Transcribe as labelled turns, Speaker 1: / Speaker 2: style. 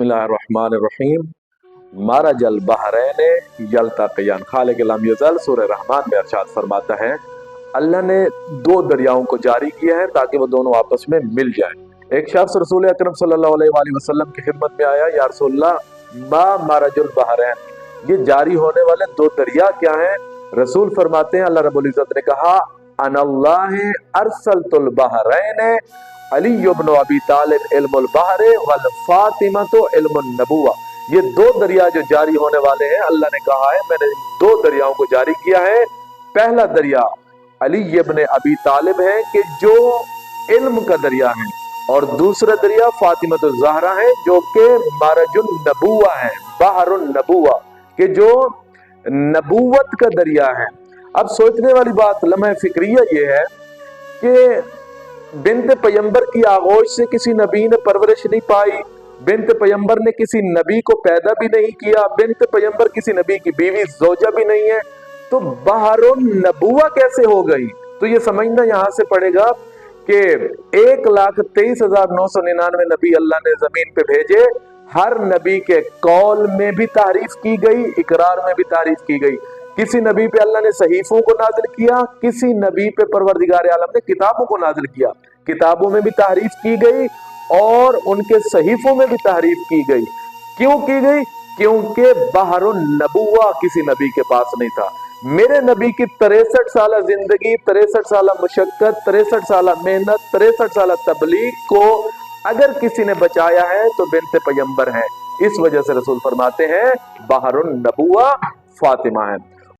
Speaker 1: बिस्मिल्लाहिर्रहमानिर्रहीम। मारजल बहरैन यल्तक़ियान। खालिक़ लम यज़ल सूरह रहमान में इरशाद फरमाता है, अल्लाह ने दो दरियाओं को जारी किया है ताकि वो दोनों आपस में मिल जाएं। एक शख्स रसूल अकरम सल्लल्लाहु अलैहि वसल्लम की खिदमत में आया, या रसूलल्लाह मा मारजुल बहरैन, ये जारी होने वाले दो दरिया क्या हैं? रसूल फरमाते हैं, अल्लाह रब्बुल इज्जत ने कहा, अनल्लाह अरसलतुल बहरैन अली इब्न अबी तालिब इल्मुल बहर वल फातिमा तो इल्मुन नबुवा। ये दो दरिया जो जारी होने वाले हैं, अल्लाह ने कहा है मैंने दो दरियाओं को जारी किया है। पहला दरिया अली इब्न अबी तालिब है कि जो इल्म का दरिया है, और दूसरा दरिया फातिमा तो ज़हरा है जो कि मारजुन नबुवा है, बहरुन नबुवा, कि जो नबूवत का दरिया है। अब सोचने वाली बात लम्हा फिक्रिया ये है कि बिन्त पैगंबर की आगोश से किसी नबी ने परवरिश नहीं पाई, बिन्त पैगंबर ने किसी नबी को पैदा भी नहीं किया, बिन्त पैगंबर किसी नबी की बीवी ज़ौजा भी नहीं है, तो बहरुन नबुवा कैसे हो गई? तो ये समझना यहां से पड़ेगा कि 1,23,999 नबी अल्लाह ने जमीन पे भेजे। हर नबी के कौल में भी तारीफ की गई, इकरार में भी तारीफ की गई। किसी नबी पे अल्लाह ने सहीफों को नाजिल किया, किसी नबी पे परवरदिगार आलम ने किताबों को नाजिल किया। किताबों में भी तारीफ की गई और उनके सहीफों में भी तारीफ की गई। क्यों की गई? क्योंकि बहरुन नबुवा किसी नबी के पास नहीं था। मेरे नबी की 63 साल जिंदगी, 63 साल मुशक्कत, 63 साल मेहनत, 63 साल तबलीग को अगर किसी ने बचाया है तो बिन्ते पैगंबर है। इस वजह से रसूल फरमाते हैं बहरुन नबुवा फातिमा है।